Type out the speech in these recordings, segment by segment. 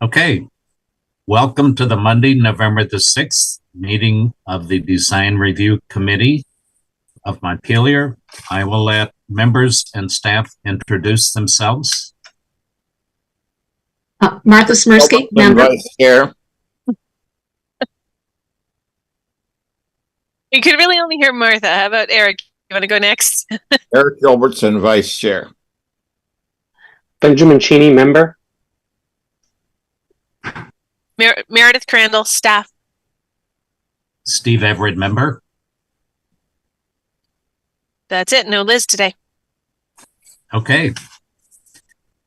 Okay, welcome to the Monday, November the 6th meeting of the Design Review Committee of Montpelier. I will let members and staff introduce themselves. Martha Smirsky, member. Vice Chair. You could really only hear Martha. How about Eric? You want to go next? Eric Gilbertson, Vice Chair. Benjamin Cheney, member. Meredith Crandall, staff. Steve Everett, member. That's it. No Liz today. Okay.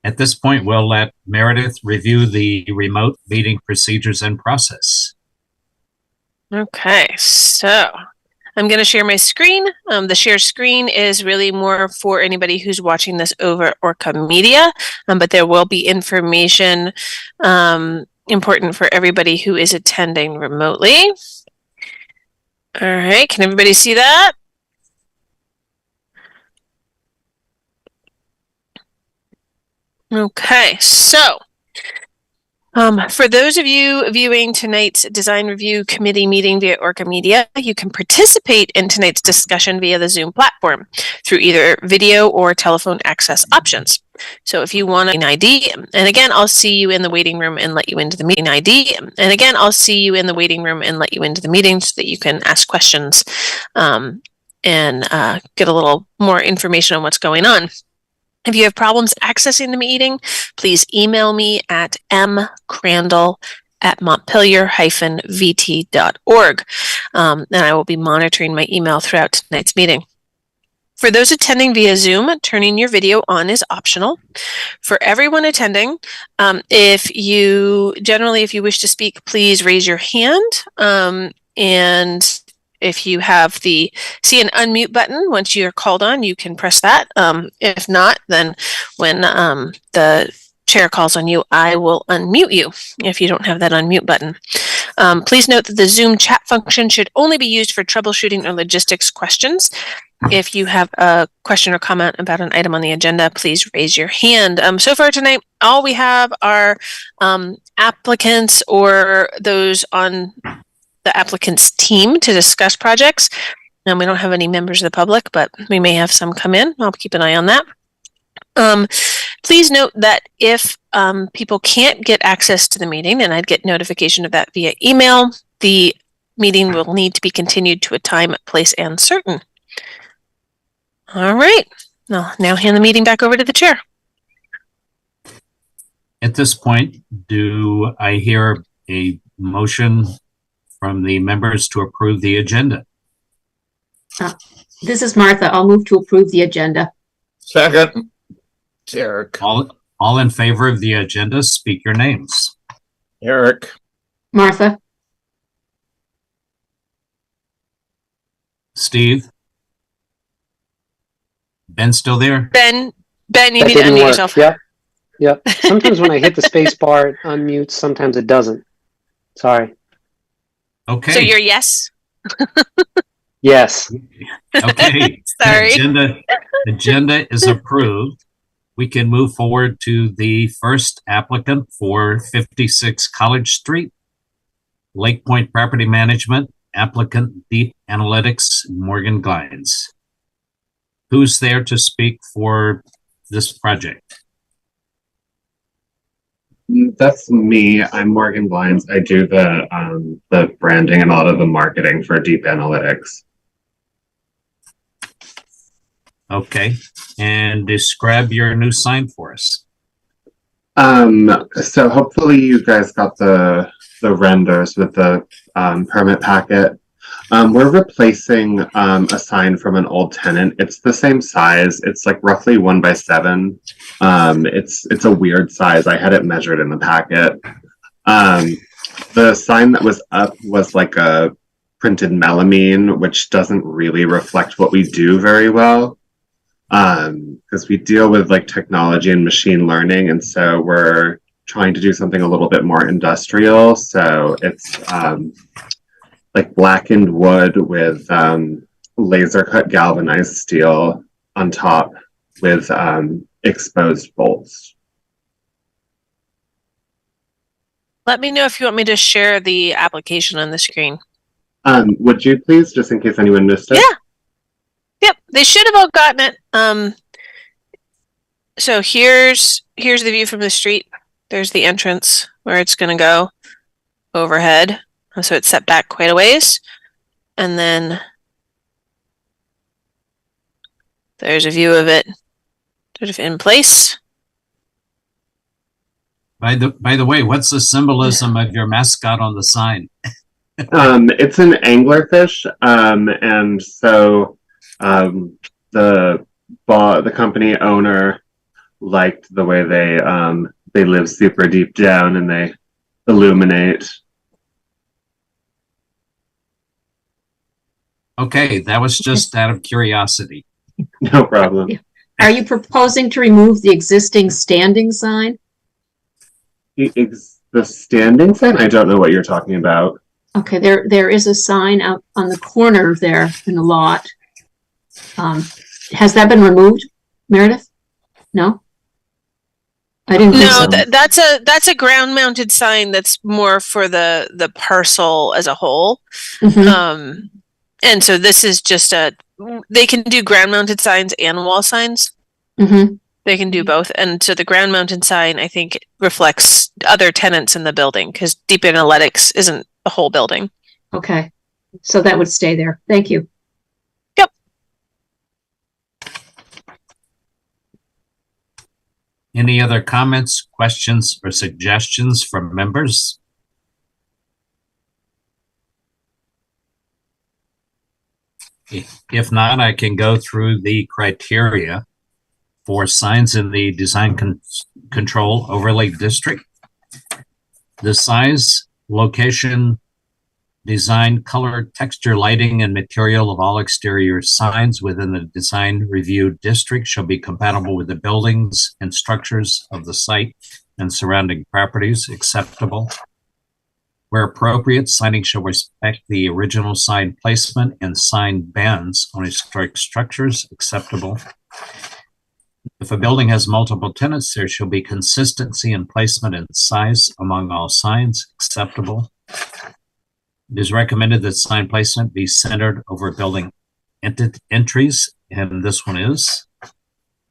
At this point, we'll let Meredith review the remote meeting procedures and process. Okay, so I'm going to share my screen. The share screen is really more for anybody who's watching this over ORCA Media, but there will be information important for everybody who is attending remotely. All right, can everybody see that? Okay, so for those of you viewing tonight's Design Review Committee meeting via ORCA Media, you can participate in tonight's discussion via the Zoom platform through either video or telephone access options. So if you want an ID, and again, I'll see you in the waiting room and let you into the meeting ID. And again, I'll see you in the waiting room and let you into the meeting so that you can ask questions and get a little more information on what's going on. If you have problems accessing the meeting, please email me at mcrandall@montpelier-vt.org, and I will be monitoring my email throughout tonight's meeting. For those attending via Zoom, turning your video on is optional. For everyone attending, if you wish to speak, please raise your hand, and if you have see an unmute button, once you're called on, you can press that. If not, then when the chair calls on you, I will unmute you if you don't have that unmute button. Please note that the Zoom chat function should only be used for troubleshooting or logistics questions. If you have a question or comment about an item on the agenda, please raise your hand. So far tonight, all we have are applicants or those on the applicant's team to discuss projects. And we don't have any members of the public, but we may have some come in. I'll keep an eye on that. Please note that if people can't get access to the meeting, and I'd get notification of that via email, the meeting will need to be continued to a time, place, and certain. All right. I'll now hand the meeting back over to the chair. At this point, do I hear a motion from the members to approve the agenda? This is Martha. I'll move to approve the agenda. Second. Eric. All in favor of the agenda, speak your names. Eric. Martha. Steve? Ben still there? Ben, you That need to didn't unmute work. yourself. Yep. Sometimes when I hit the space bar, it unmutes. Sometimes it doesn't. Sorry. Okay. So you're yes? Yes. Okay. Sorry. Agenda is approved. We can move forward to the first applicant for 56 College Street, Lake Point Property Management, applicant Deep Analytics, Morgan Glines. Who's there to speak for this project? That's me. I'm Morgan Glines. I do the branding and a lot of the marketing for Deep Analytics. Okay, and describe your new sign for us. So hopefully you guys got the renders with the permit packet. We're replacing a sign from an old tenant. It's the same size. It's like roughly 1 by 7. It's a weird size. I had it measured in the packet. The sign that was up was like a printed melamine, which doesn't really reflect what we do very well. Because we deal with like technology and machine learning, and so we're trying to do something a little bit more industrial. So it's like blackened wood with laser cut galvanized steel on top with exposed bolts. Let me know if you want me to share the application on the screen. Would you please, just in case anyone missed it? Yeah. Yep, they should have all gotten it. So here's the view from the street. There's the entrance where it's going to go overhead. So it's set back quite a ways. And then there's a view of it sort of in place. By the way, what's the symbolism of your mascot on the sign? It's an anglerfish, and so the company owner liked the way they live super deep down and they illuminate. Okay, that was just out of curiosity. No problem. Are you proposing to remove the existing standing sign? The standing sign? I don't know what you're talking about. Okay, there is a sign out on the corner there in the lot. Has that been removed, Meredith? No? I didn't think No, so. that's a ground mounted sign that's more for the parcel as a whole. Mhm. And so this is just they can do ground mounted signs and wall signs. Mhm. They can do both. And so the ground mounted sign, I think, reflects other tenants in the building because Deep Analytics isn't a whole building. Okay, so that would stay there. Thank you. Yep. Any other comments, questions, or suggestions from members? If not, I can go through the criteria for signs in the design control overlay district. The size, location, design, color, texture, lighting, and material of all exterior signs within the design review district shall be compatible with the buildings and structures of the site and surrounding properties. Acceptable. Where appropriate, signing shall respect the original sign placement and sign bans on historic structures. Acceptable. If a building has multiple tenants, there shall be consistency in placement and size among all signs. Acceptable. It is recommended that sign placement be centered over building entries, and this one is.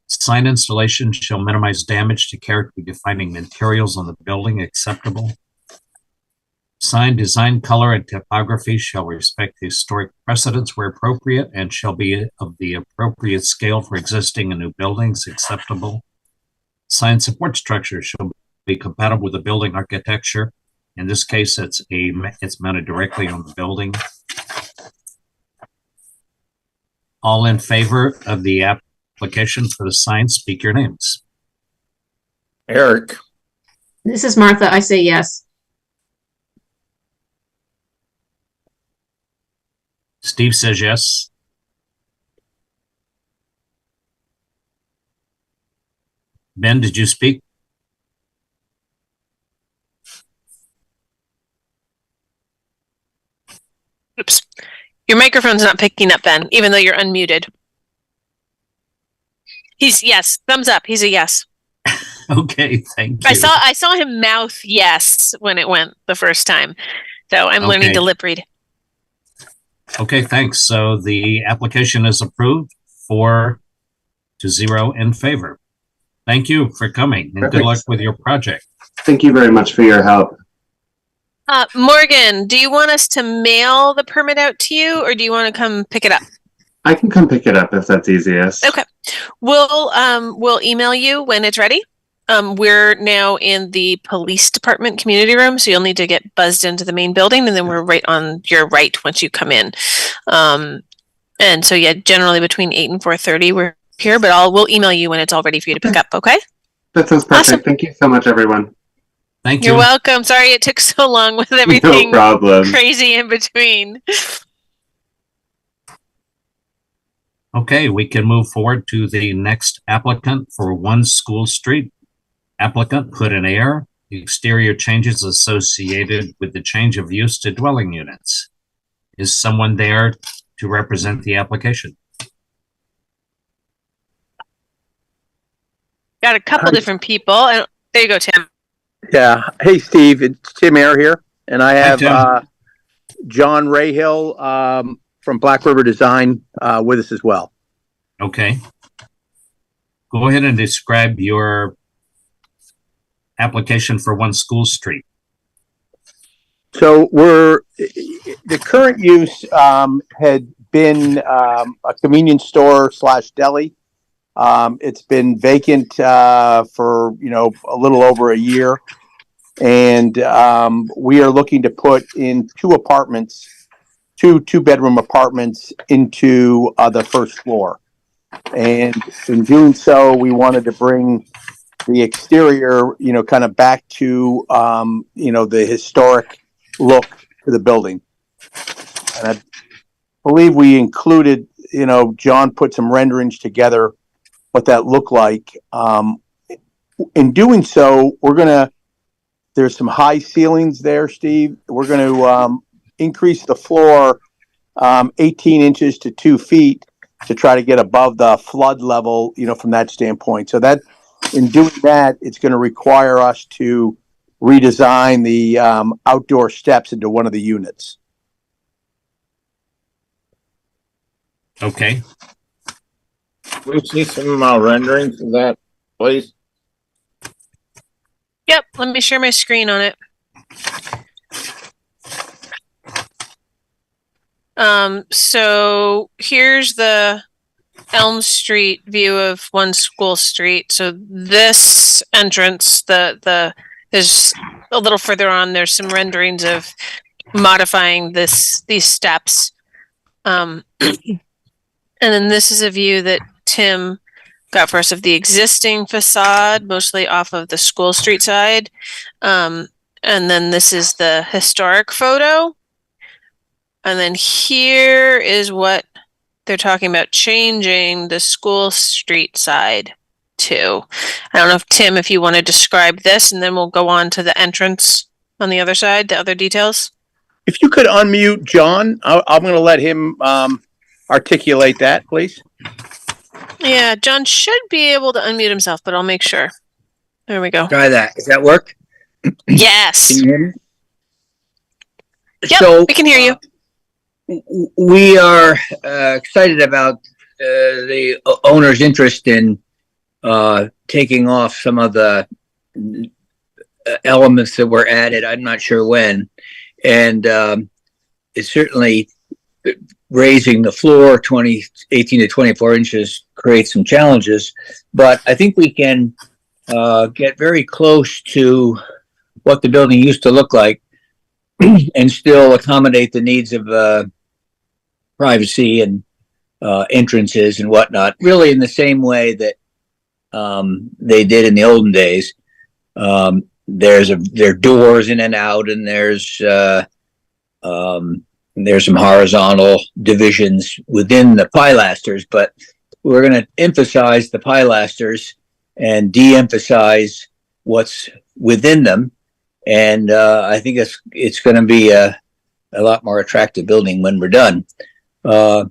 Sign installation shall minimize damage to character defining materials on the building. Acceptable. Sign design, color, and typography shall respect the historic precedents where appropriate and shall be of the appropriate scale for existing and new buildings. Acceptable. Sign support structure shall be compatible with the building architecture. In this case, it's mounted directly on the building. All in favor of the application for the sign, speak your names. Eric, This is Martha. I say yes. Steve says yes. Ben, did you speak? Oops. Your microphone's not picking up, Ben, even though you're unmuted. He's yes. Thumbs up. He's a yes. Okay, thank you. I saw him mouth yes when it went the first time. So I'm learning to lip read. Okay, thanks. So the application is approved 4-0 in favor. Thank you for coming and good luck with your project. Thank you very much for your help. Morgan, do you want us to mail the permit out to you or do you want to come pick it up? I can come pick it up if that's easiest. Okay. We'll email you when it's ready. We're now in the police department community room, so you'll need to get buzzed into the main building, and then we're right on your right once you come in. And so yeah, generally between 8 and 4:30 we're here, but we'll email you when it's all ready for you to pick up, okay? That sounds perfect. Awesome. Thank you so much, everyone. Thank you. You're welcome. Sorry it took so long with everything No problem. crazy in between. Okay, we can move forward to the next applicant for 1 School Street. Applicant Hood and Air, exterior changes associated with the change of use to dwelling units. Is someone there to represent the application? Got a couple different people. And there you go, Tim. Yeah. Hey, Steve, it's Tim Air here, and I have Tim. John Rahill from Black River Design with us as well. Okay. Go ahead and describe your application for One School Street. So the current use had been a convenience store / deli. It's been vacant for a little over a year, and we are looking to put in two-bedroom apartments into the first floor. And in doing so, we wanted to bring the exterior, kind of back to the historic look to the building. And I believe we included, John put some renderings together what that looked like. In doing so, there's some high ceilings there, Steve. We're going to increase the floor 18 inches to 2 feet to try to get above the flood level, from that standpoint. So that, in doing that, it's going to require us to redesign the outdoor steps into one of the units. Okay. We see some renderings of that, please. Yep, let me share my screen on it. So here's the Elm Street view of One School Street. So this entrance, there's a little further on, there's some renderings of modifying these steps. And then this is a view that Tim got for us of the existing facade, mostly off of the School Street side. And then this is the historic photo. And then here is what they're talking about changing the School Street side to. I don't know if Tim, if you want to describe this, and then we'll go on to the entrance on the other side, the other details. If you could unmute John, I'm going to let him articulate that, please. Yeah, John should be able to unmute himself, but I'll make sure. There we go. Try that. Does that work? Yes. Can you hear me? Yep, So, we can hear you. We are excited about the owner's interest in taking off some of the elements that were added. I'm not sure when. And it's certainly raising the floor 18 to 24 inches creates some challenges. But I think we can get very close to what the building used to look like and still accommodate the needs of privacy and entrances and whatnot, really in the same way that they did in the olden days. There are doors in and out, and there's some horizontal divisions within the pilasters, but we're going to emphasize the pilasters and de-emphasize what's within them. And I think it's going to be a lot more attractive building when we're done. When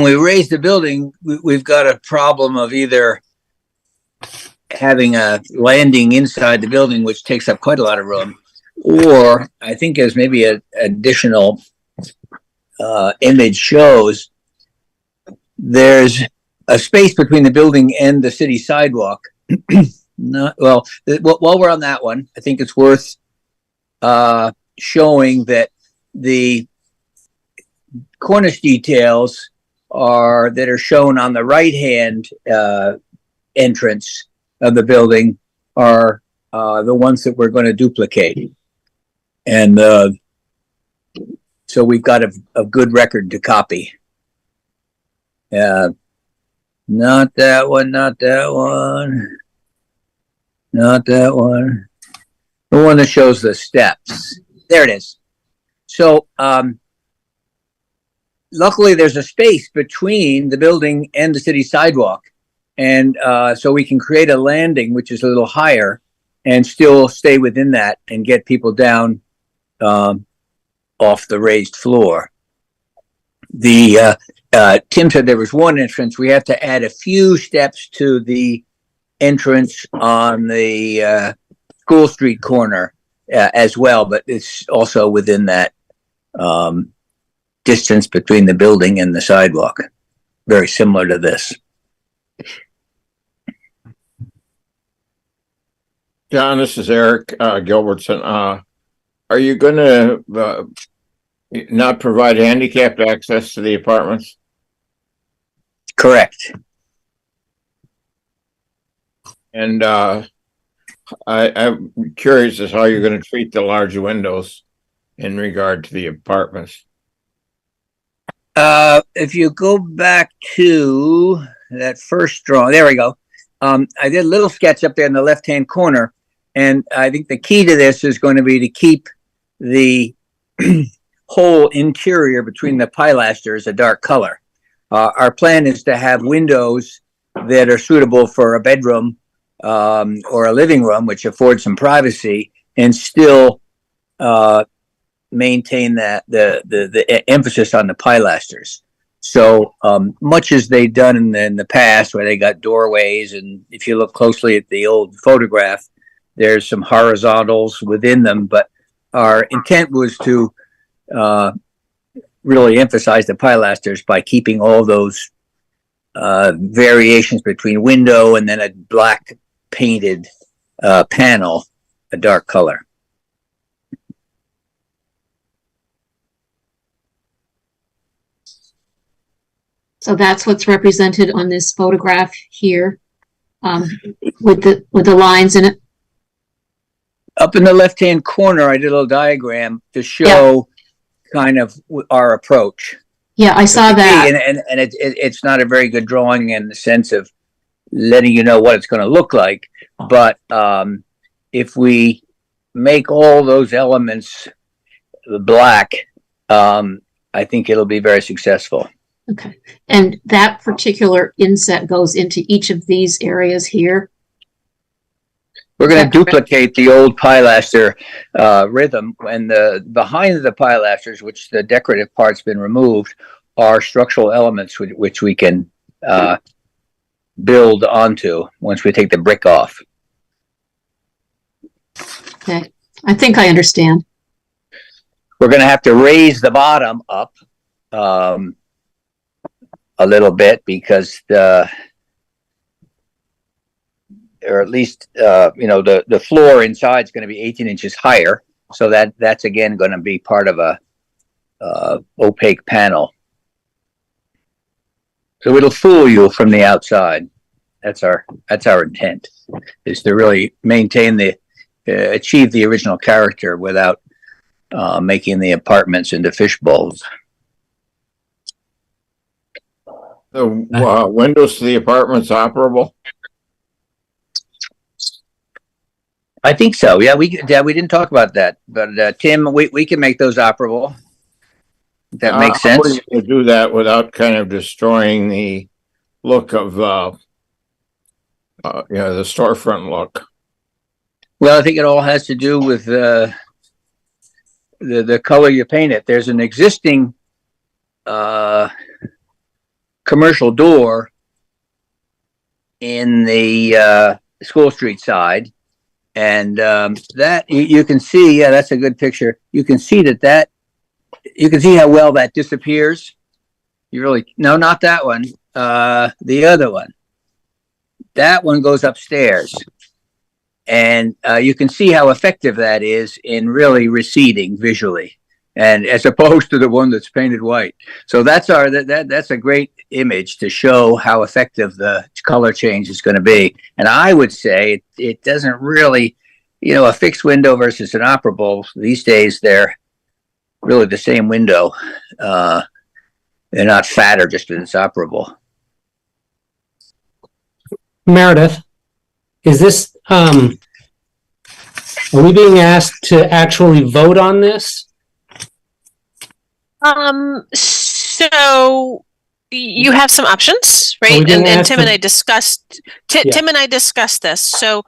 we raise the building, we've got a problem of either having a landing inside the building, which takes up quite a lot of room, or I think as maybe an additional image shows, there's a space between the building and the city sidewalk. While we're on that one, I think it's worth showing that the cornice details that are shown on the right-hand entrance of the building are the ones that we're going to duplicate. And so we've got a good record to copy. Not that one, not that one, not that one. The one that shows the steps. There it is. So luckily there's a space between the building and the city sidewalk. And so we can create a landing, which is a little higher, and still stay within that and get people down off the raised floor. The Tim said there was one entrance. We have to add a few steps to the entrance on the School Street corner as well, but it's also within that distance between the building and the sidewalk. Very similar to this. John, this is Eric Gilbertson. Are you going to not provide handicapped access to the apartments? Correct. And I'm curious as how you're going to treat the large windows in regard to the apartments. If you go back to that first drawing, there we go. I did a little sketch up there in the left-hand corner, and I think the key to this is going to be to keep the whole interior between the pilasters a dark color. Our plan is to have windows that are suitable for a bedroom or a living room, which affords some privacy, and still maintain that the emphasis on the pilasters. So much as they've done in the past, where they got doorways, and if you look closely at the old photograph, there's some horizontals within them. But our intent was to really emphasize the pilasters by keeping all those variations between window and then a black painted panel a dark color. So that's what's represented on this photograph here, with the lines in it. Up in the left-hand corner, I did a little diagram to show kind of our approach. Yeah, I saw that. And it's not a very good drawing in the sense of letting you know what it's going to look like. But if we make all those elements black, I think it'll be very successful. Okay. And that particular inset goes into each of these areas here. We're going to duplicate the old pilaster rhythm, and behind the pilasters, which the decorative part's been removed, are structural elements which we can build onto once we take the brick off. Okay. I think I understand. We're going to have to raise the bottom up a little bit because or at least the floor inside is going to be 18 inches higher, so that's again going to be part of a opaque panel, so it'll fool you from the outside. That's our intent, is to really maintain achieve the original character without making the apartments into fish bowls. The windows to the apartments operable? I think so. Yeah, we didn't talk about that, but Tim, we can make those operable. That makes sense. How are you going to do that without kind of destroying the look of the storefront look? Well, I think it all has to do with the color you paint it. There's an existing commercial door in the School Street side, and that you can see. Yeah, that's a good picture. You can see that you can see how well that disappears. No, not that one. The other one. That one goes upstairs, and you can see how effective that is in really receding visually, and as opposed to the one that's painted white. So that's a great image to show how effective the color change is going to be. And I would say it doesn't really, a fixed window versus an operable. These days they're really the same window. They're not fatter just because it's operable. Meredith, is this, are we being asked to actually vote on this? So you have some options, right? And Tim and I discussed, Tim and I discussed this. So,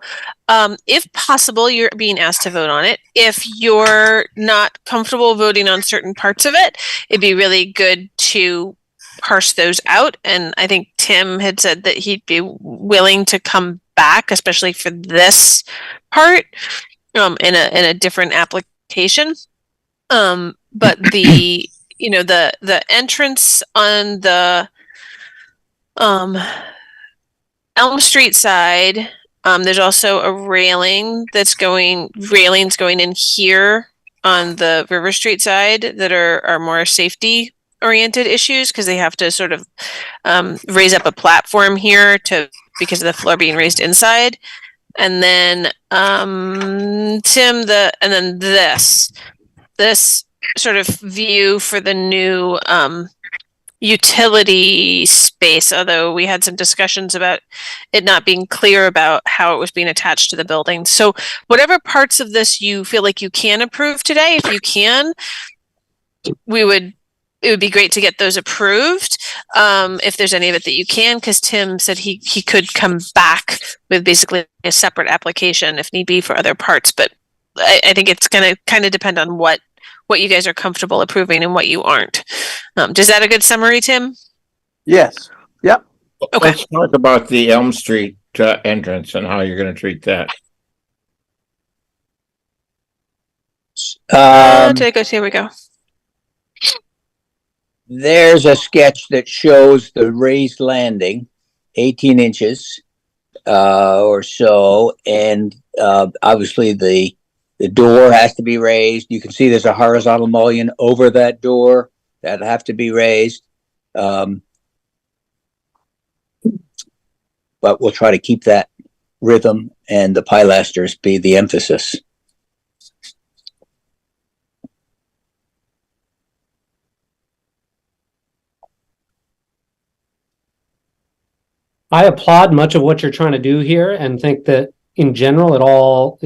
if possible, you're being asked to vote on it. If you're not comfortable voting on certain parts of it, it'd be really good to parse those out. And I think Tim had said that he'd be willing to come back, especially for this part, in a different application. But the the entrance on the Elm Street side, there's also a railings going in here on the River Street side that are more safety oriented issues, because they have to sort of raise up a platform here because of the floor being raised inside. And then Tim, this sort of view for the new utility space, although we had some discussions about it not being clear about how it was being attached to the building. So whatever parts of this you feel like you can approve today, if you can, it would be great to get those approved. If there's any of it that you can, because Tim said he could come back with basically a separate application if need be for other parts. But I think it's going to kind of depend on what you guys are comfortable approving and what you aren't. Is that a good summary, Tim? Yes. Yep. Okay. Let's talk about the Elm Street entrance and how you're going to treat that. Here we go. There's a sketch that shows the raised landing, 18 inches or so, and obviously the door has to be raised. You can see there's a horizontal mullion over that door that have to be raised. But we'll try to keep that rhythm and the pilasters be the emphasis. I applaud much of what you're trying to do here and think that in general it all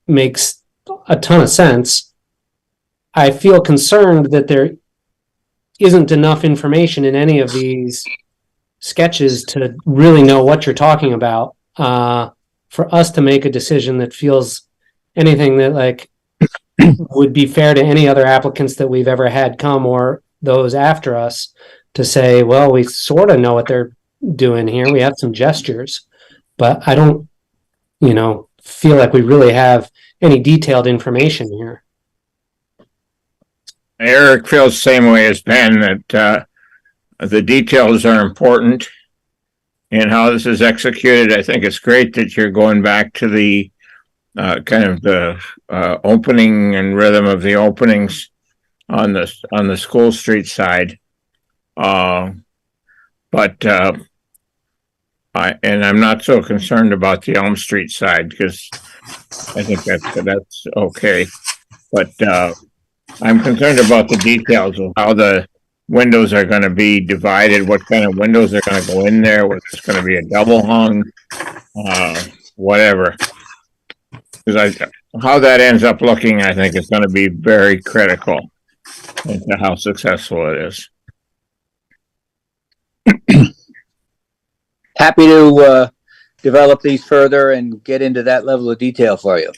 makes a ton of sense. I feel concerned that there isn't enough information in any of these sketches to really know what you're talking about, for us to make a decision that feels anything that like would be fair to any other applicants that we've ever had come or those after us, to say, well, we sort of know what they're doing here. We have some gestures, but I don't, feel like we really have any detailed information here. Eric feels the same way as Ben, that the details are important in how this is executed. I think it's great that you're going back to the kind of the opening and rhythm of the openings on the School Street side. But I'm not so concerned about the Elm Street side, because I think that's okay. But I'm concerned about the details of how the windows are going to be divided, what kind of windows are going to go in there, whether it's going to be a double hung, whatever. Because how that ends up looking, I think, is going to be very critical into how successful it is. Happy to develop these further and get into that level of detail for you.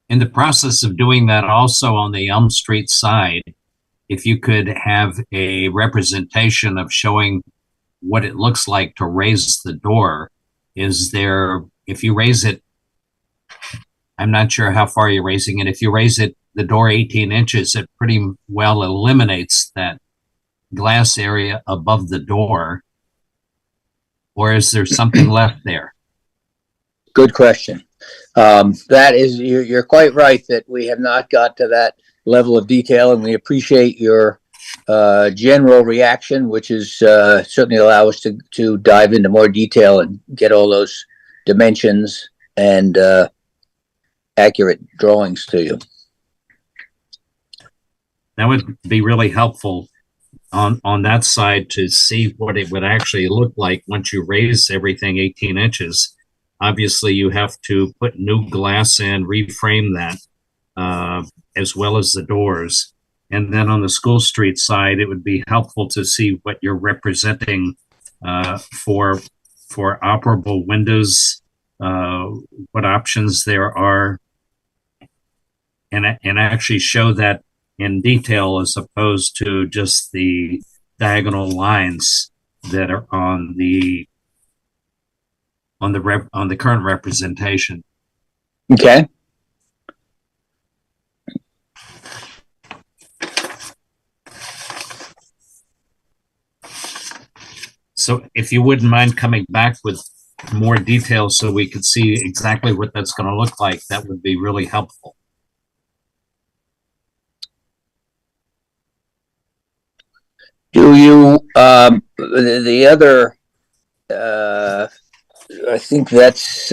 In the process of doing that, also on the Elm Street side, if you could have a representation of showing what it looks like to raise the door. If you raise it, I'm not sure how far you're raising it. If you raise it, the door 18 inches, it pretty well eliminates that glass area above the door. Or is there something left there? Good question. That is, you're quite right that we have not got to that level of detail, and we appreciate your general reaction, which is certainly allow us to dive into more detail and get all those dimensions and accurate drawings to you. That would be really helpful on that side to see what it would actually look like once you raise everything 18 inches. Obviously, you have to put new glass in, reframe that, as well as the doors. And then on the School Street side, it would be helpful to see what you're representing for operable windows, what options there are, and actually show that in detail as opposed to just the diagonal lines that are on the current representation. Okay. So if you wouldn't mind coming back with more details so we could see exactly what that's going to look like, that would be really helpful. Do you, the other, I think that's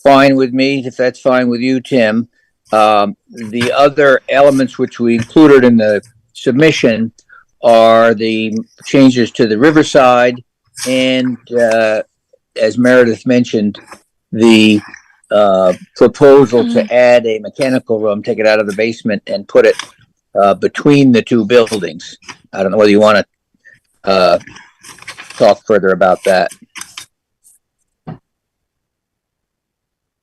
fine with me, if that's fine with you, Tim. The other elements which we included in the submission are the changes to the riverside and, as Meredith mentioned, the proposal to add a mechanical room, take it out of the basement and put it between the two buildings. I don't know whether you want to talk further about that.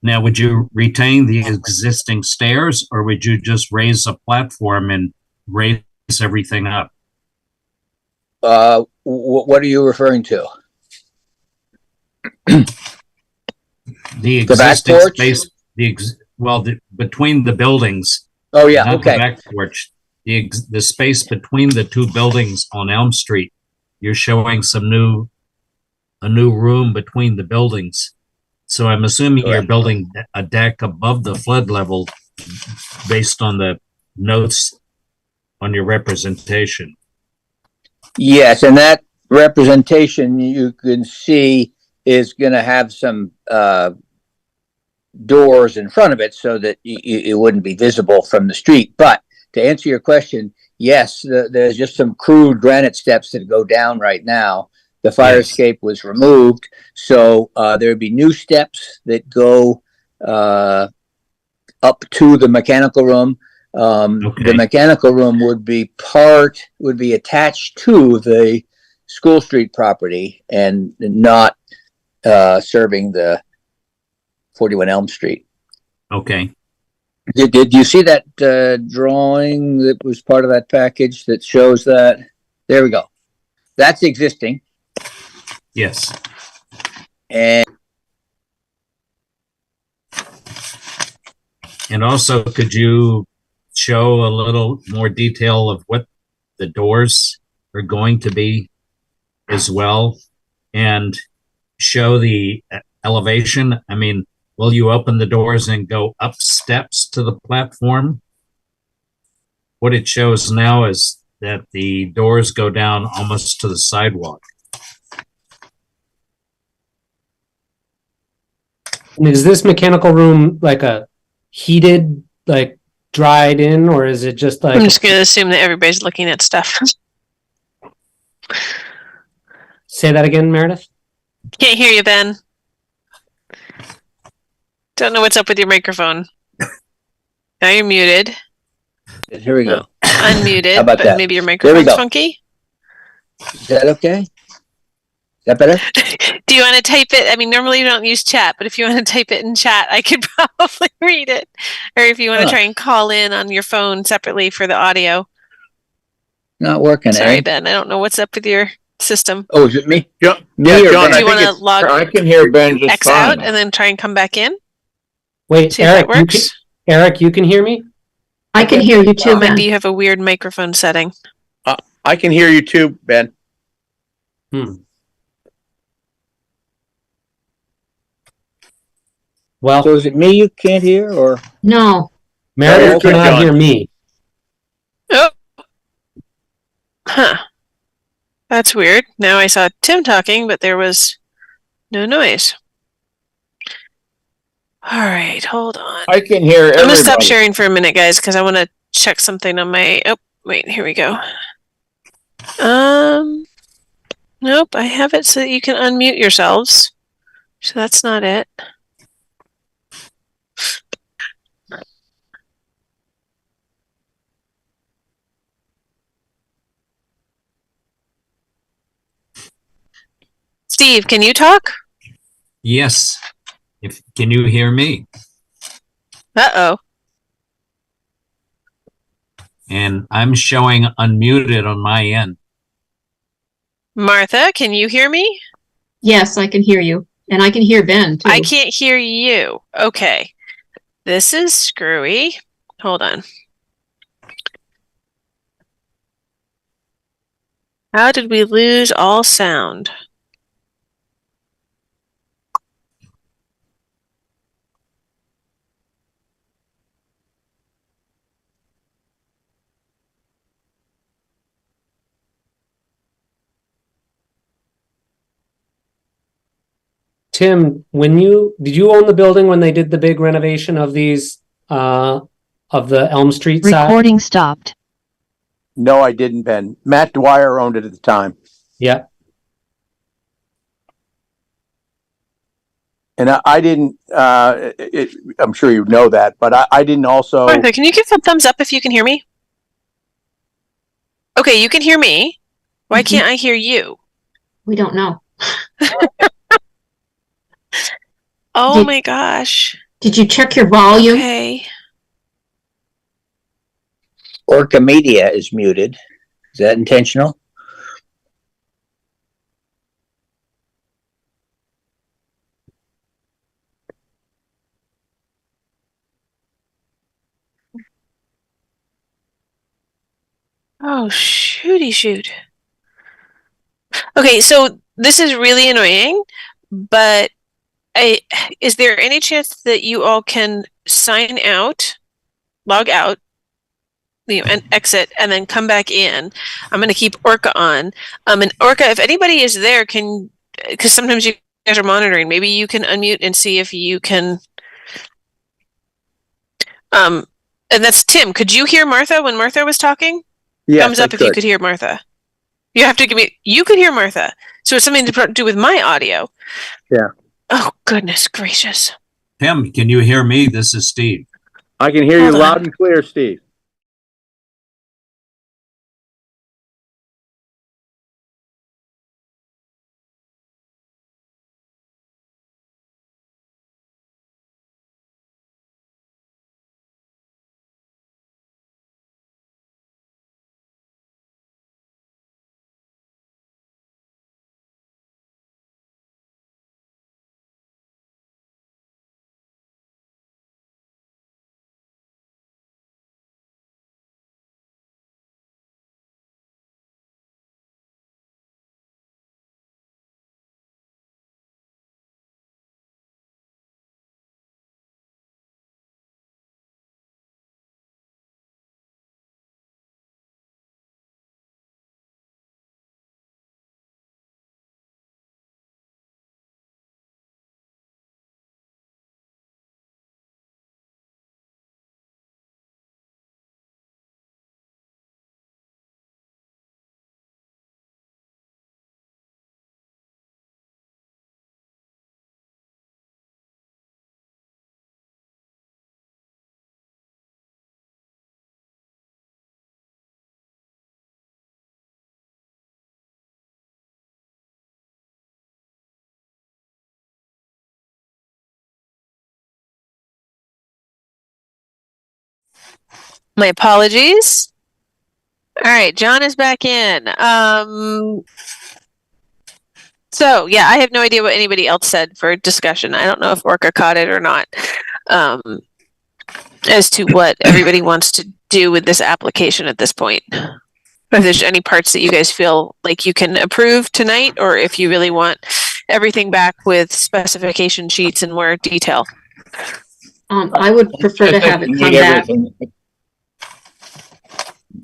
Now, would you retain the existing stairs, or would you just raise a platform and raise everything up? What are you referring to? The The back existing porch? space, between the buildings. Oh yeah, Not okay. the back porch. The space between the two buildings on Elm Street. You're showing a new room between the buildings. So I'm assuming Correct. you're building a deck above the flood level based on the notes on your representation. Yes, and that representation you can see is going to have some doors in front of it so that it wouldn't be visible from the street. But to answer your question, yes, there's just some crude granite steps that go down right now. The fire escape was removed, so there would be new steps that go up to the mechanical room. The mechanical room would be attached to the School Street property and not serving the 41 Elm Street. Okay. Did you see that drawing that was part of that package that shows that? There we go. That's existing. Yes. And also, could you show a little more detail of what the doors are going to be as well, and show the elevation? I mean, will you open the doors and go up steps to the platform? What it shows now is that the doors go down almost to the sidewalk. And is this mechanical room like a heated, like dried in, or is it just like? I'm just going to assume that everybody's looking at stuff. Say that again, Meredith. Can't hear you, Ben. Don't know what's up with your microphone. Now you're muted. Here we go. Unmuted. How about but that? Maybe your microphone's funky. Is that okay? Is that better? Do you want to type it? I mean, normally you don't use chat, but if you want to type it in chat, I could probably read it. Or if you want to try and call in on your phone separately for the audio. Not working. Sorry, Ben. I don't know what's up with your system. Oh, is it me? John, Me or John, Ben? Do you want to log I can hear Ben just X fine. out and then try and come back in? Wait, See Eric, if that works. Eric, you can hear me? I can hear you too, Maybe Ben. you have a weird microphone setting. I can hear you too, Ben. Well, So is it me you can't hear, or? No, Meredith good, cannot John. hear me. Oh. Huh. That's weird. Now I saw Tim talking, but there was no noise. All right, hold on. I can hear everybody. I'm gonna stop sharing for a minute, guys, because I want to check something on my. Oh, wait, here we go. Nope, I have it so that you can unmute yourselves. So that's not it. Steve, can you talk? Yes. Can you hear me? Uh-oh. And I'm showing unmuted on my end. Martha, can you hear me? Yes, I can hear you. And I can hear Ben too. I can't hear you. Okay. This is screwy. Hold on. How did we lose all sound? Tim, did you own the building when they did the big renovation of these of the Elm Street side? Recording stopped. No, I didn't, Ben. Matt Dwyer owned it at the time. Yeah. And I didn't, I'm sure you know that, but I didn't also. Martha, can you give a thumbs up if you can hear me? Okay, you can hear me. Why can't I hear you? We don't know. Oh my gosh. Did you check your volume? Okay. ORCA Media is muted. Is that intentional? Oh, shooty shoot. Okay, so this is really annoying, but is there any chance that you all can sign out, log out, and exit, and then come back in? I'm going to keep ORCA on. And ORCA, if anybody is there, because sometimes you guys are monitoring, maybe you can unmute and see if you can. And that's Tim. Could you hear Martha when Martha was talking? Yes, Thumbs up if you could hear Martha. You have to give me. You could hear Martha, so it's something to do with my audio. Yeah. Oh goodness gracious. Tim, can you hear me? This is Steve. I can hear Hold you on. loud and clear, Steve. My apologies. All right, John is back in. So yeah, I have no idea what anybody else said for discussion. I don't know if ORCA caught it or not. As to what everybody wants to do with this application at this point. If there's any parts that you guys feel like you can approve tonight, or if you really want everything back with specification sheets and more detail. I would prefer to have it come back.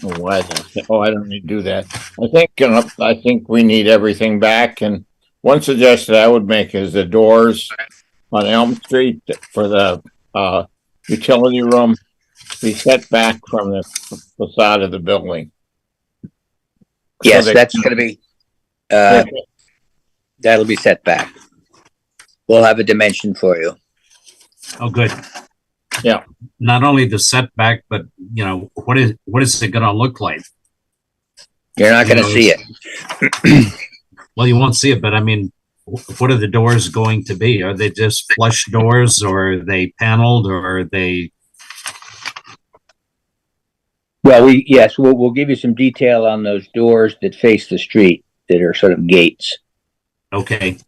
I don't need to do that. I think we need everything back. And one suggestion I would make is the doors on Elm Street for the utility room be set back from the facade of the building. Yes, that's going to be, that'll be set back. We'll have a dimension for you. Oh, good. Yeah. Not only the setback, but what is it going to look like? You're not going to see it. Well, you won't see it, but I mean, what are the doors going to be? Are they just flush doors, or are they paneled, or are they? Well, we'll give you some detail on those doors that face the street that are sort of gates. Okay.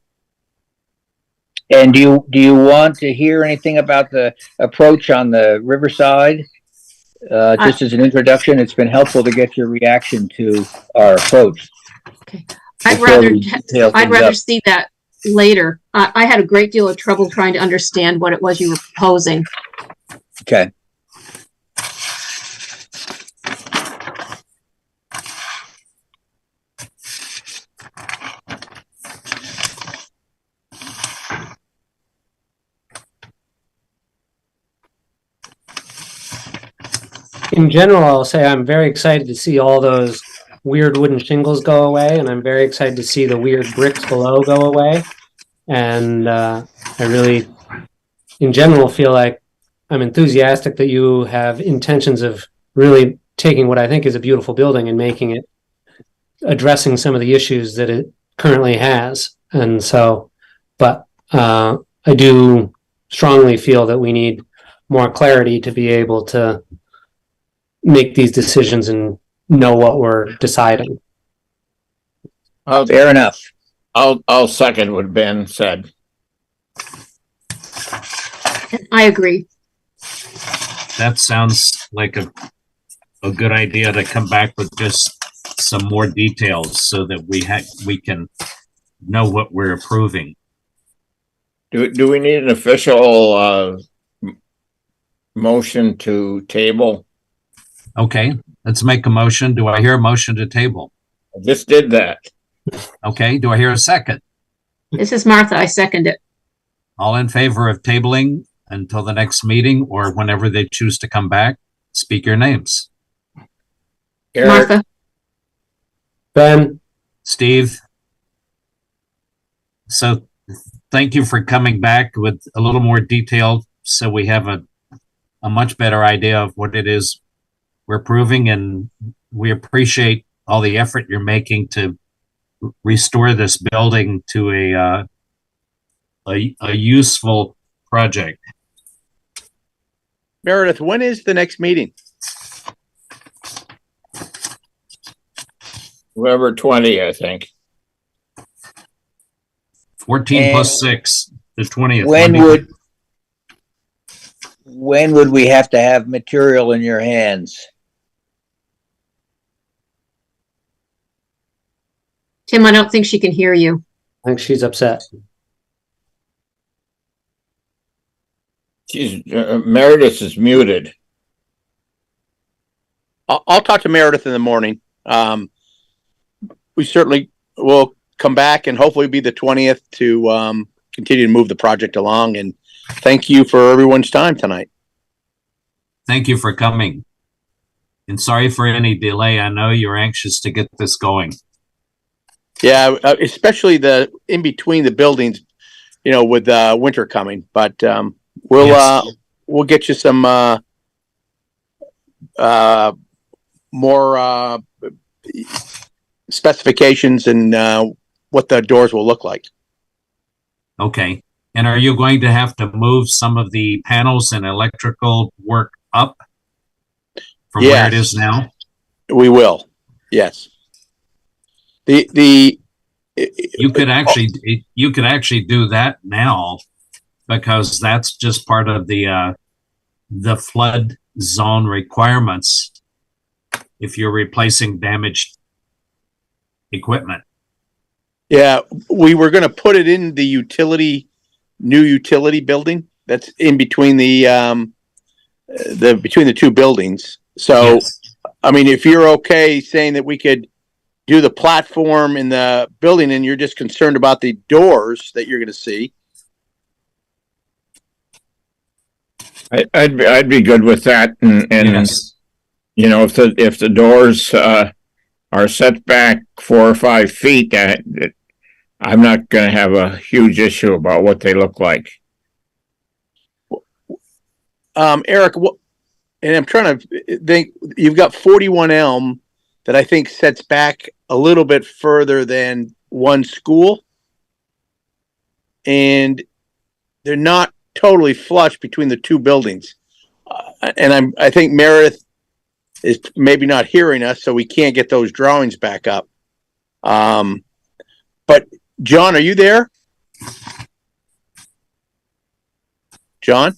And do you want to hear anything about the approach on the riverside? Just as an introduction, it's been helpful to get your reaction to our approach. Okay. I'd before rather we detail things rather up. see that later. I had a great deal of trouble trying to understand what it was you were proposing. Okay. In general, I'll say I'm very excited to see all those weird wooden shingles go away, and I'm very excited to see the weird bricks below go away. And I really, in general, feel like I'm enthusiastic that you have intentions of really taking what I think is a beautiful building and making it, addressing some of the issues that it currently has. And so, but I do strongly feel that we need more clarity to be able to make these decisions and know what we're deciding. Fair enough. I'll second what Ben said. I agree. That sounds like a good idea to come back with just some more details so that we can know what we're approving. Do we need an official motion to table? Okay, let's make a motion. Do I hear a motion to table? I just did that. Okay, do I hear a second? This is Martha. I second it. All in favor of tabling until the next meeting or whenever they choose to come back, speak your names. Eric, Martha. Ben, Steve. So thank you for coming back with a little more detail so we have a much better idea of what it is we're approving, and we appreciate all the effort you're making to restore this building to a useful project. Meredith, when is the next meeting? November 20, I think. 14 plus 6, the 20th. When would we have to have material in your hands? Tim, I don't think she can hear you. I think she's upset. She's Meredith is muted. I'll talk to Meredith in the morning. We certainly will come back and hopefully be the 20th to continue to move the project along. And thank you for everyone's time tonight. Thank you for coming. And sorry for any delay. I know you're anxious to get this going. Yeah, especially the in between the buildings, you know, with winter coming. But we'll get you some more specifications and what the doors will look like. Okay. And are you going to have to move some of the panels and electrical work up from where it is now? We will. Yes. You could actually do that now, because that's just part of the flood zone requirements if you're replacing damaged equipment. Yeah, we were going to put it in the new utility building that's in between the between the two buildings. So, yes. I mean, if you're okay saying that we could do the platform in the building and you're just concerned about the doors that you're going to see. I'd be good with that. And yes. You know, if the doors are set back 4 or 5 feet, I'm not going to have a huge issue about what they look like. Eric, and I'm trying to think, you've got 41 Elm that I think sets back a little bit further than one school. And they're not totally flush between the two buildings. And I think Meredith is maybe not hearing us, so we can't get those drawings back up. But John, are you there? John?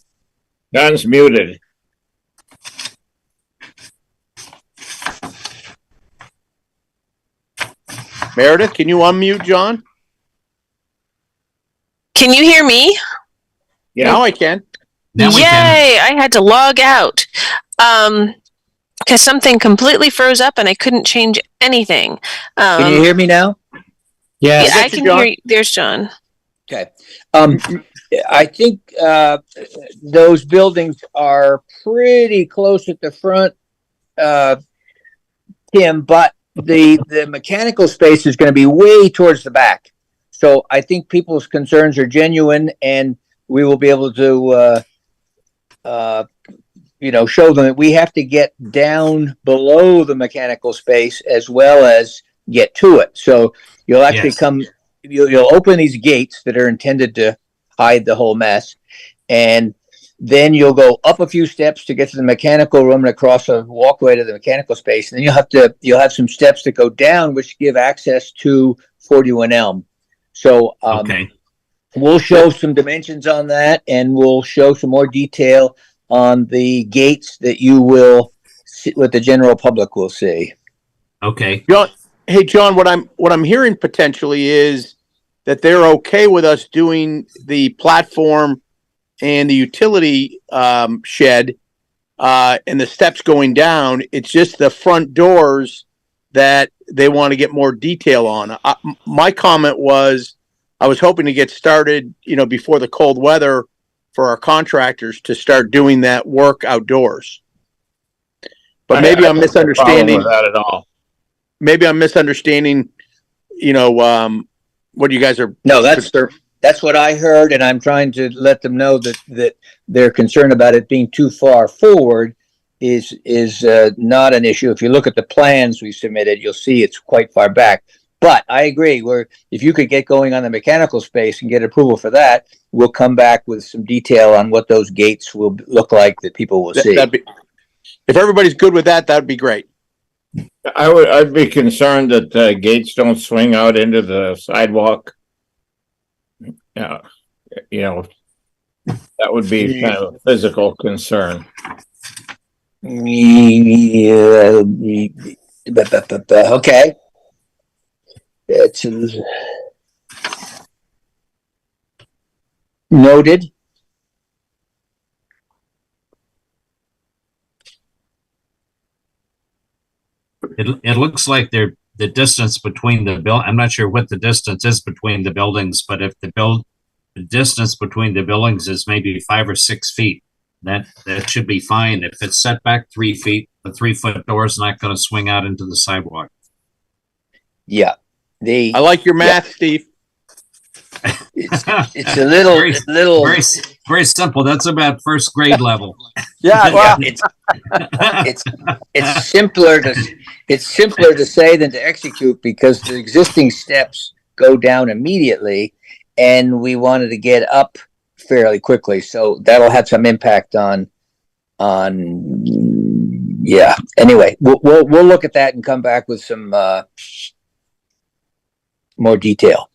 John's muted. Meredith, can you unmute John? Can you hear me? Yeah. Now I can. Now we Yay! can. I had to log out because something completely froze up and I couldn't change anything. Can you hear me now? Yes. Yeah, get I you, can John. hear you. There's John. Okay. I think those buildings are pretty close at the front, Tim, but the mechanical space is going to be way towards the back. So I think people's concerns are genuine, and we will be able to, show them that we have to get down below the mechanical space as well as get to it. So you'll actually Yes. you'll open these gates that are intended to hide the whole mess, and then you'll go up a few steps to get to the mechanical room and across a walkway to the mechanical space. And then you'll have some steps that go down, which give access to 41 Elm. So Okay. we'll show some dimensions on that, and we'll show some more detail on the gates that you will see, what the general public will see. Okay. John, hey John, what I'm hearing potentially is that they're okay with us doing the platform and the utility shed and the steps going down. It's just the front doors that they want to get more detail on. My comment was, I was hoping to get started, before the cold weather for our contractors to start doing that work outdoors. But maybe I'm misunderstanding that at all. Maybe I'm misunderstanding, what you guys are. No, that's what I heard, and I'm trying to let them know that their concern about it being too far forward is not an issue. If you look at the plans we submitted, you'll see it's quite far back. But I agree, if you could get going on the mechanical space and get approval for that, we'll come back with some detail on what those gates will look like that people will see. If everybody's good with that, that'd be great. I'd be concerned that the gates don't swing out into the sidewalk. Yeah, that would be kind of a physical concern. Yeah, okay. It's noted. It looks like the distance between I'm not sure what the distance is between the buildings, but if the distance between the buildings is maybe 5 or 6 feet, that should be fine. If it's set back 3 feet, the 3-foot door is not going to swing out into the sidewalk. Yeah. I like your math, Steve. It's a little very, very simple. That's about first grade level. Yeah, well, it's simpler to say than to execute, because the existing steps go down immediately, and we wanted to get up fairly quickly, so that'll have some impact on. Yeah. Anyway, we'll look at that and come back with some more detail.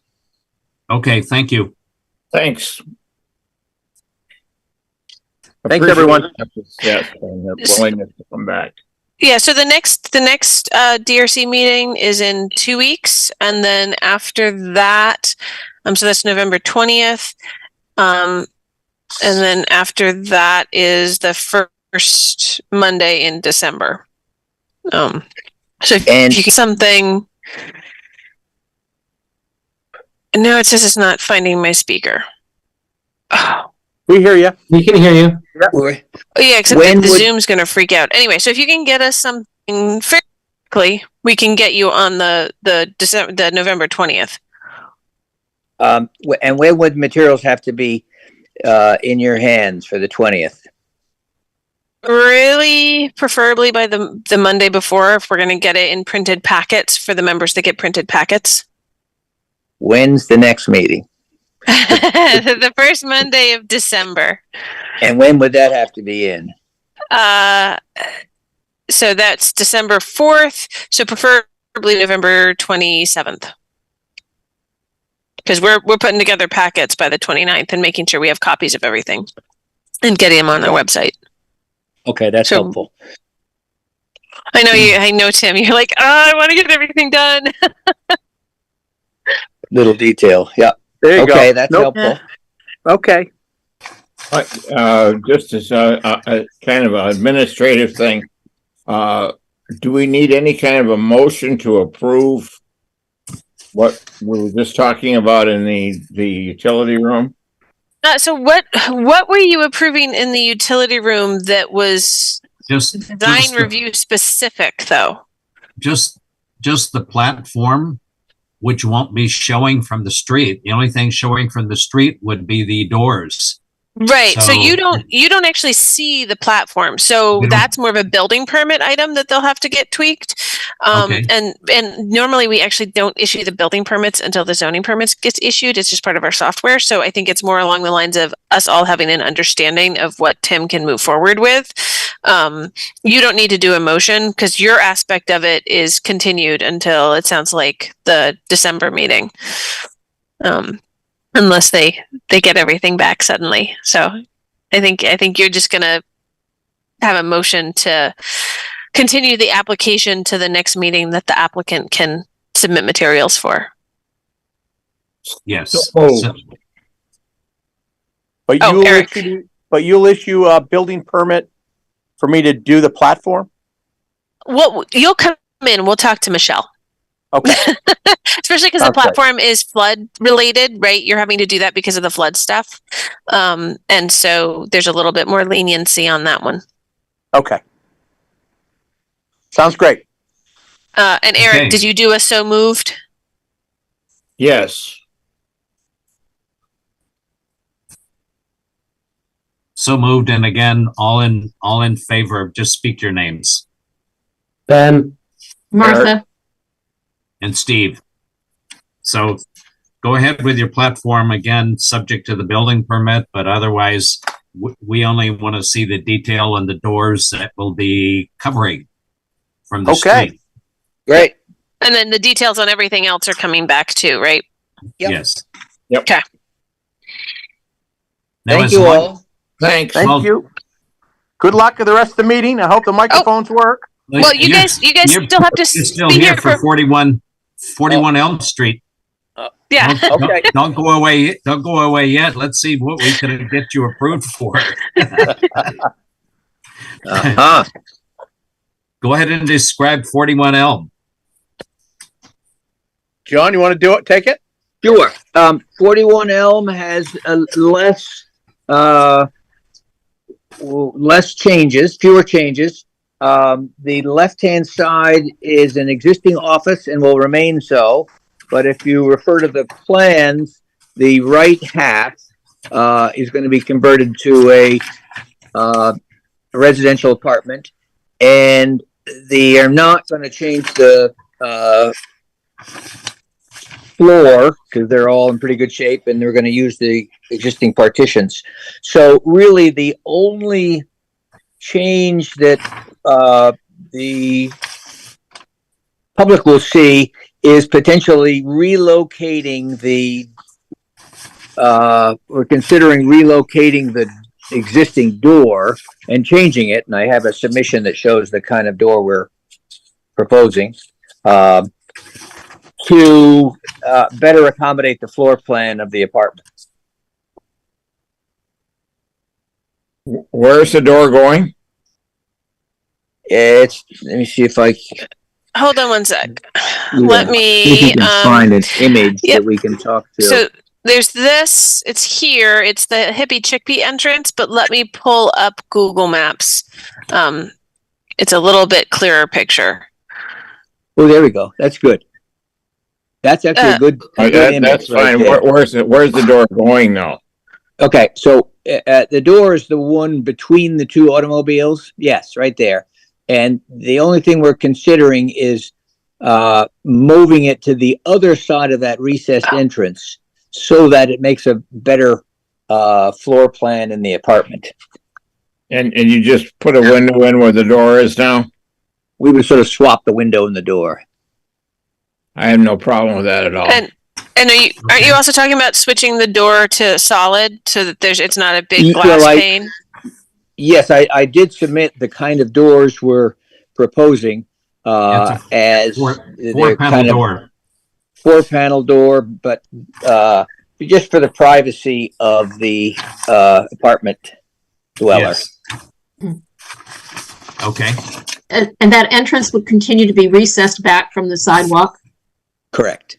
Okay, thank you. Thanks. Thanks, everyone. Yes, and their willingness to come back. Yeah, so the next DRC meeting is in 2 weeks, and then after that, so that's November 20th, and then after that is the first Monday in December. So if you get something. No, it says it's not finding my speaker. Oh. We hear you. We can hear you. Oh, yeah, except that the Zoom's going to freak out. Anyway, so if you can get us something fairly quickly, we can get you on the November 20th. And when would materials have to be in your hands for the 20th? Really, preferably by the Monday before, if we're going to get it in printed packets for the members that get printed packets. When's the next meeting? The first Monday of December. And when would that have to be in? So that's December 4th. So preferably November 27th. Because we're putting together packets by the 29th and making sure we have copies of everything and getting them on our website. Okay, that's So- helpful. I know, Tim, you're like, oh, I want to get everything done. Little detail. Yeah. There you Okay, go. that's Nope. helpful. Okay. Just as a kind of an administrative thing, do we need any kind of a motion to approve what we were just talking about in the utility room? So what were you approving in the utility room that was design review specific, though? Just the platform, which won't be showing from the street. The only thing showing from the street would be the doors. Right. So So- you don't actually see the platform. So We don't- that's more of a building permit item that they'll have to get tweaked. Okay. And normally we actually don't issue the building permits until the zoning permits gets issued. It's just part of our software. So I think it's more along the lines of us all having an understanding of what Tim can move forward with. You don't need to do a motion because your aspect of it is continued until it sounds like the December meeting. Unless they get everything back suddenly. So I think you're just gonna have a motion to continue the application to the next meeting that the applicant can submit materials for. Yes. Oh. So- But Oh, Eric. you'll issue a building permit for me to do the platform? Well, you'll come in, we'll talk to Michelle. Okay. Especially because the Sounds good. platform is flood related, right? You're having to do that because of the flood stuff. And so there's a little bit more leniency on that one. Okay. Sounds great. And Eric, Okay. did you do a so moved? Yes. So moved, and again, all in favor, just speak your names. Ben, Martha, And Steve. So go ahead with your platform, again, subject to the building permit, but otherwise, we only want to see the detail on the doors that will be covering from the Okay. street. Great. And then the details on everything else are coming back too, right? Yep. Yes. Yep. Okay. Now, Thank as you long- all. Thanks. Thank Well- you. Good luck with the rest of the meeting. I hope the microphones work. Well, you guys you're still have to You're still be here here for for, 41 Elm Street. yeah. Okay. Don't go away. Don't go away yet. Let's see what we can get you approved for. Uh-huh. Go ahead and describe 41 Elm. John, you want to do it? Take it? Sure. 41 Elm has less changes, fewer changes. The left-hand side is an existing office and will remain so. But if you refer to the plans, the right half is going to be converted to a residential apartment, and they are not going to change the floor because they're all in pretty good shape, and they're going to use the existing partitions. So really, the only change that the public will see is potentially relocating we're considering relocating the existing door and changing it. And I have a submission that shows the kind of door we're proposing to better accommodate the floor plan of the apartment. Where's the door going? Let me see if I Hold on one sec. Yeah. Let see if you me, can find an image yep. that we can talk to. so there's this, it's here, it's the hippie chickpea entrance, but let me pull up Google Maps. It's a little bit clearer picture. Oh, there we go. That's good. That's actually a good image. That's right fine. there. Where's the door going now? Okay, so the door is the one between the two automobiles. Yes, right there. And the only thing we're considering is moving it to the other side of that recessed entrance so that it makes a better floor plan in the apartment. And you just put a window in where the door is now? we would sort of swap the window and the door. I have no problem with that at all. And aren't you also talking about switching the door to solid so that it's not a big glass pane? Yes, I did submit the kind of doors we're proposing as four panel door. 4-panel door, but just for the privacy of the apartment dweller. Yes. Okay. And that entrance would continue to be recessed back from the sidewalk? Correct.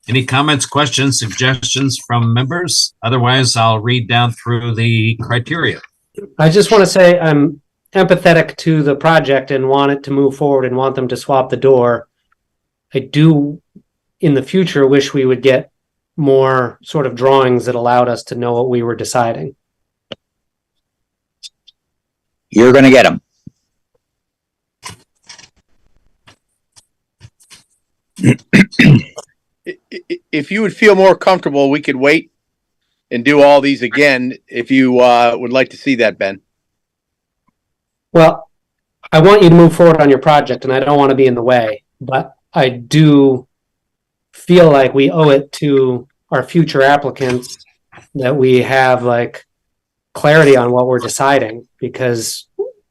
Any comments, questions, suggestions from members? Otherwise, I'll read down through the criteria. I just want to say I'm empathetic to the project and want it to move forward and want them to swap the door. I do, in the future, wish we would get more sort of drawings that allowed us to know what we were deciding. You're going to get them. If you would feel more comfortable, we could wait and do all these again if you would like to see that, Ben. Well, I want you to move forward on your project and I don't want to be in the way, but I do feel like we owe it to our future applicants that we have like clarity on what we're deciding, because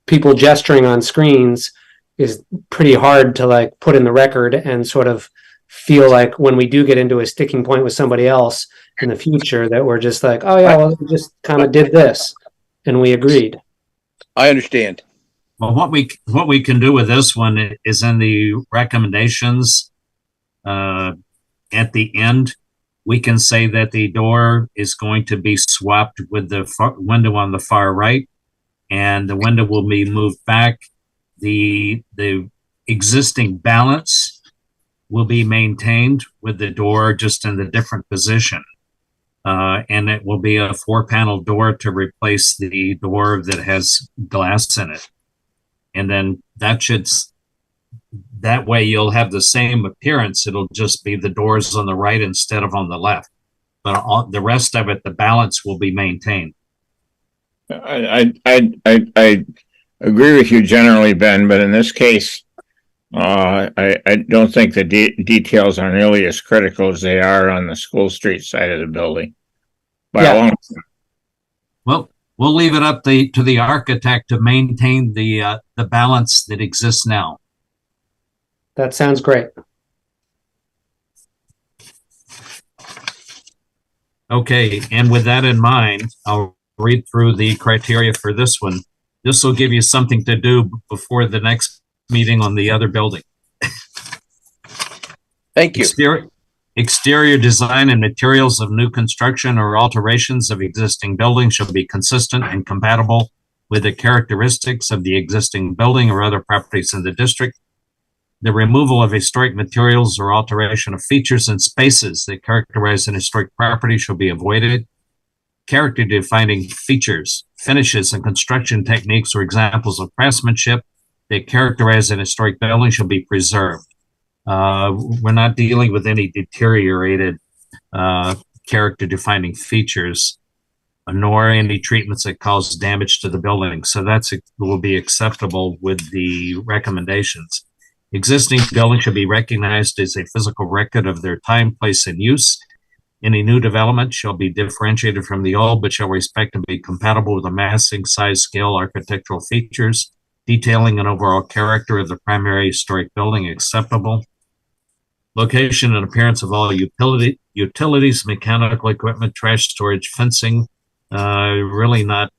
people gesturing on screens is pretty hard to like put in the record and sort of feel like when we do get into a sticking point with somebody else in the future that we're just like, oh yeah, well, we just kind of did this and we agreed. I understand. Well, what we can do with this one is in the recommendations at the end, we can say that the door is going to be swapped with the window on the far right, and the window will be moved back. The existing balance will be maintained with the door just in the different position. And it will be a 4-panel door to replace the door that has glass in it. And then that way you'll have the same appearance. It'll just be the doors on the right instead of on the left. But the rest of it, the balance will be maintained. I agree with you generally, Ben, but in this case, I don't think the details are nearly as critical as they are on the School Street side of the building. Well, we'll leave it up to the architect to maintain the balance that exists now. That sounds great. Okay, and with that in mind, I'll read through the criteria for this one. This will give you something to do before the next meeting on the other building. Thank you. Exterior design and materials of new construction or alterations of existing buildings shall be consistent and compatible with the characteristics of the existing building or other properties in the district. The removal of historic materials or alteration of features and spaces that characterize an historic property shall be avoided. Character defining features, finishes, and construction techniques or examples of craftsmanship that characterize an historic building shall be preserved. We're not dealing with any deteriorated character defining features, nor any treatments that cause damage to the building. So will be acceptable with the recommendations. Existing buildings should be recognized as a physical record of their time, place, and use. Any new development shall be differentiated from the old, but shall respect and be compatible with the massing, size, scale, architectural features, detailing and overall character of the primary historic building acceptable. Location and appearance of all utilities, mechanical equipment, trash storage, fencing, really not,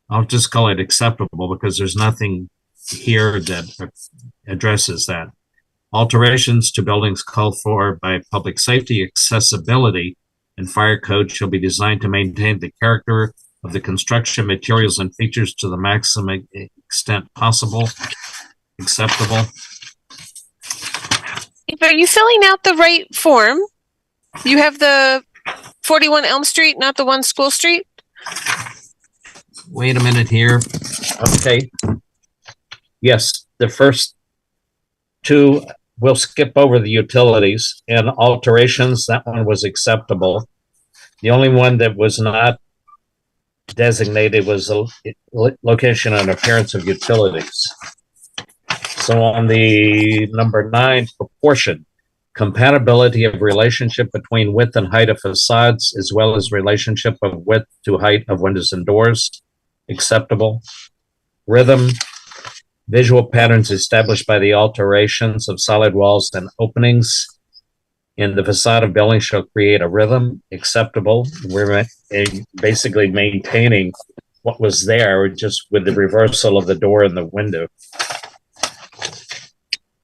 I'll just call it acceptable because there's nothing here that addresses that. Alterations to buildings called for by public safety, accessibility, and fire code shall be designed to maintain the character of the construction materials and features to the maximum extent possible. Acceptable. Are you filling out the right form? You have the 41 Elm Street, not the 1 School Street? Wait a minute here. Okay. Yes, the first two, we'll skip over the utilities and alterations. That one was acceptable. The only one that was not designated was a location and appearance of utilities. So on the number 9, proportion, compatibility of relationship between width and height of facades, as well as relationship of width to height of windows and doors, acceptable. Rhythm, visual patterns established by the alterations of solid walls and openings in the facade of building shall create a rhythm, acceptable. We're basically maintaining what was there, just with the reversal of the door and the window.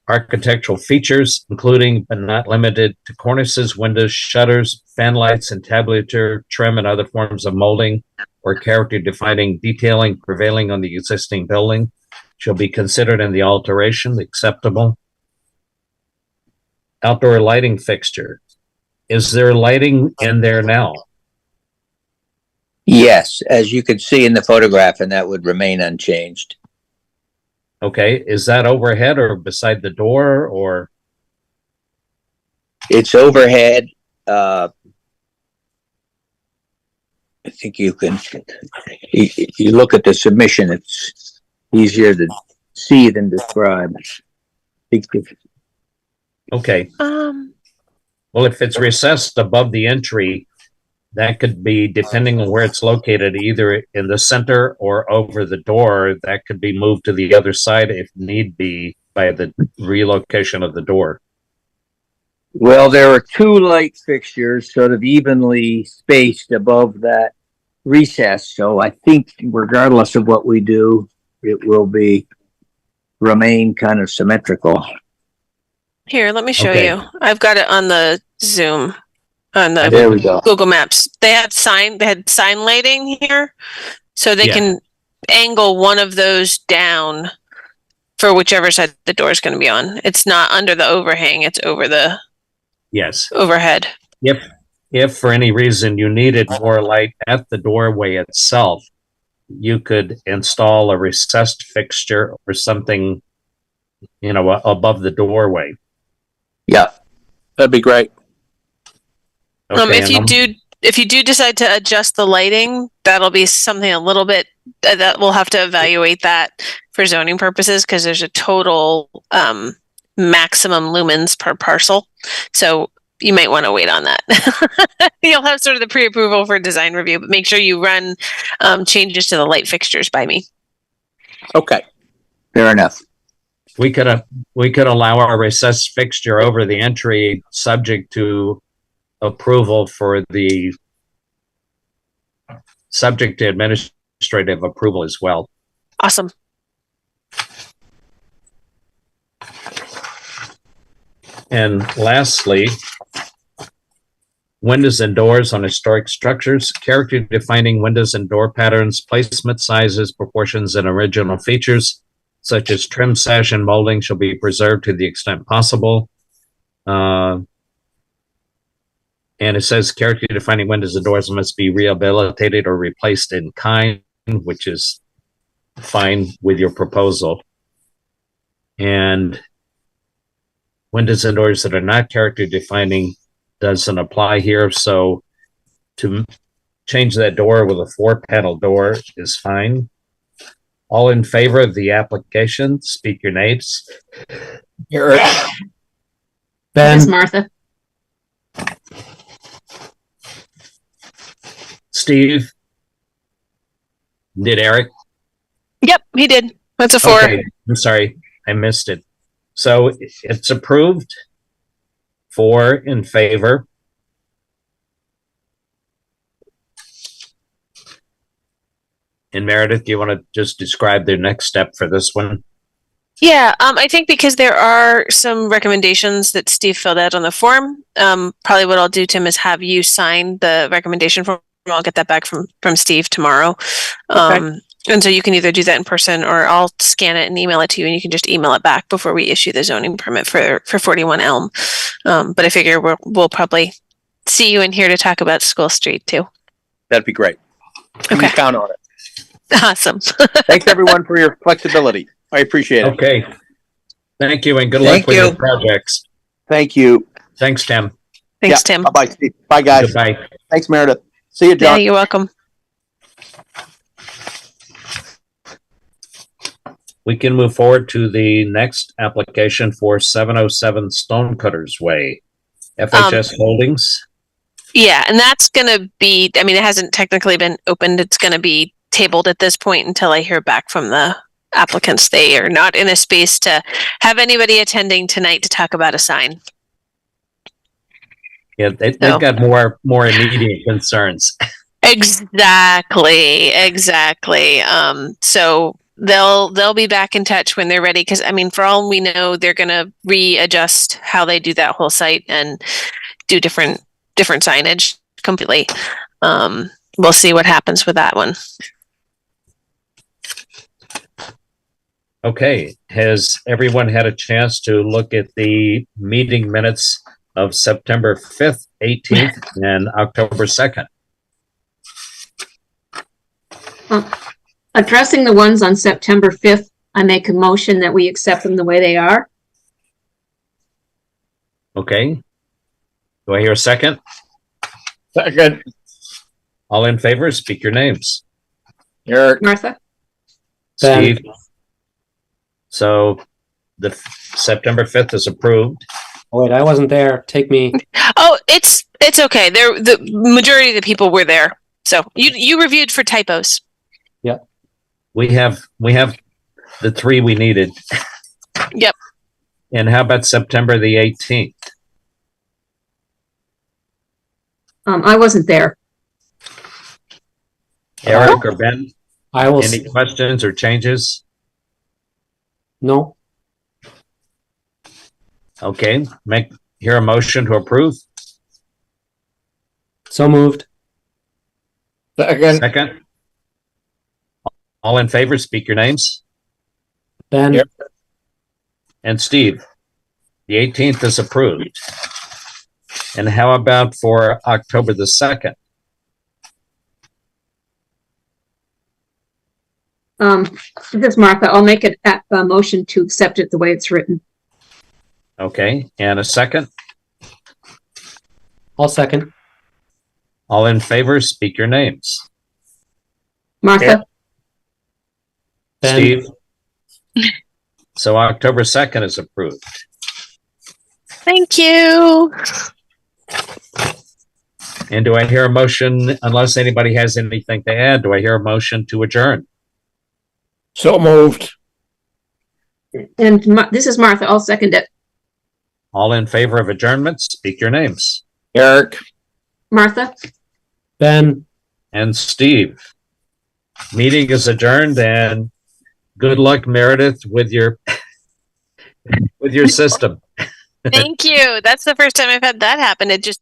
Architectural features, including but not limited to cornices, windows, shutters, fan lights, entablature, trim, and other forms of molding or character-defining detailing prevailing on the existing building, shall be considered in the alteration, acceptable. Outdoor lighting fixture. Is there lighting in there now? Yes, as you can see in the photograph, and that would remain unchanged. Okay, is that overhead or beside the door, or? It's overhead. I think you can, you look at the submission, it's easier to see than describe. Okay. Well, if it's recessed above the entry, that could be, depending on where it's located, either in the center or over the door, that could be moved to the other side if need be by the relocation of the door. Well, there are 2 light fixtures sort of evenly spaced above that recess. So I think regardless of what we do, it will remain kind of symmetrical. Here, let me show Okay. you. I've got it on the Zoom, on the There we go. Google Maps. They had sign lighting here, so they Yeah. can angle one of those down for whichever side the door is going to be on. It's not under the overhang; it's over the Yes. overhead. If for any reason you needed more light at the doorway itself, you could install a recessed fixture or something, above the doorway. Yeah, that'd be great. Okay, If you do decide to adjust the lighting, that'll be something a little bit that we'll have to evaluate that for zoning purposes, because there's a total maximum lumens per parcel. So you might want to wait on that. You'll have sort of the pre-approval for design review, but make sure you run changes to the light fixtures by me. Okay. Fair enough. we could allow our recessed fixture over the entry, subject to approval subject to administrative approval as well. Awesome. And lastly, windows and doors on historic structures, character defining windows and door patterns, placement, sizes, proportions, and original features, such as trim, sash, and molding, shall be preserved to the extent possible. And it says character defining windows and doors must be rehabilitated or replaced in kind, which is fine with your proposal. And windows and doors that are not character defining doesn't apply here. So to change that door with a 4-panel door is fine. All in favor of the application, speak your names. Ben, There's Martha. Steve? Did Eric? Yep, he did. That's a 4. Okay, I'm sorry, I missed it. So it's approved. 4 in favor. And Meredith, do you want to just describe the next step for this one? Yeah, I think because there are some recommendations that Steve filled out on the form, probably what I'll do, Tim, is have you sign the recommendation form. I'll get that back from Steve tomorrow. Okay. And so you can either do that in person, or I'll scan it and email it to you, and you can just email it back before we issue the zoning permit for 41 Elm. But I figure we'll probably see you in here to talk about School Street too. That'd be great. You Okay. can count on it. Awesome. Thanks everyone for your flexibility. I appreciate it. Okay. Thank you, and good Thank luck with you. your projects. Thank you. Thanks, Tim. Thanks, Tim. Bye-bye, Steve. Bye, guys. Goodbye. Thanks, Meredith. See you, Yeah, John. you're welcome. we can move forward to the next application for 707 Stonecutters Way. FHS Holdings. Yeah, and that's gonna be, I mean, it hasn't technically been opened. It's gonna be tabled at this point until I hear back from the applicants. They are not in a space to have anybody attending tonight to talk about a sign. Yeah, they've got more immediate concerns. Exactly. So they'll be back in touch when they're ready. Because I mean, for all we know, they're gonna readjust how they do that whole site and do different signage completely. We'll see what happens with that one. Okay, has everyone had a chance to look at the meeting minutes of September 5th, 18th, and October 2nd? Addressing the ones on September 5th, I make a motion that we accept them the way they are. Okay. Do I hear a second? Second. All in favor, speak your names. Eric. Martha? Ben. Steve? So the September 5th is approved. Oh, wait, I wasn't there. Take me. Oh, it's okay. The majority of the people were there. So you reviewed for typos. We have the three we needed. Yep. And how about September the 18th? I wasn't there. Eric or Ben? I will. Any questions or changes? No. Okay, hear a motion to approve. So moved. Second. Second. All in favor, speak your names. Ben. Yep. And Steve, the 18th is approved. And how about for October the 2nd? This is Martha. I'll make a motion to accept it the way it's written. Okay, and a second. I'll second. All in favor, speak your names. Martha? Yep. Ben. Steve? So October 2nd is approved. Thank you. And do I hear a motion, unless anybody has anything to add, do I hear a motion to adjourn? So moved. And this is Martha. I'll second it. All in favor of adjournment, speak your names. Eric. Martha? Ben. And Steve. Meeting is adjourned, and good luck, Meredith, with your system. Thank you. That's the first time I've had that happen. It just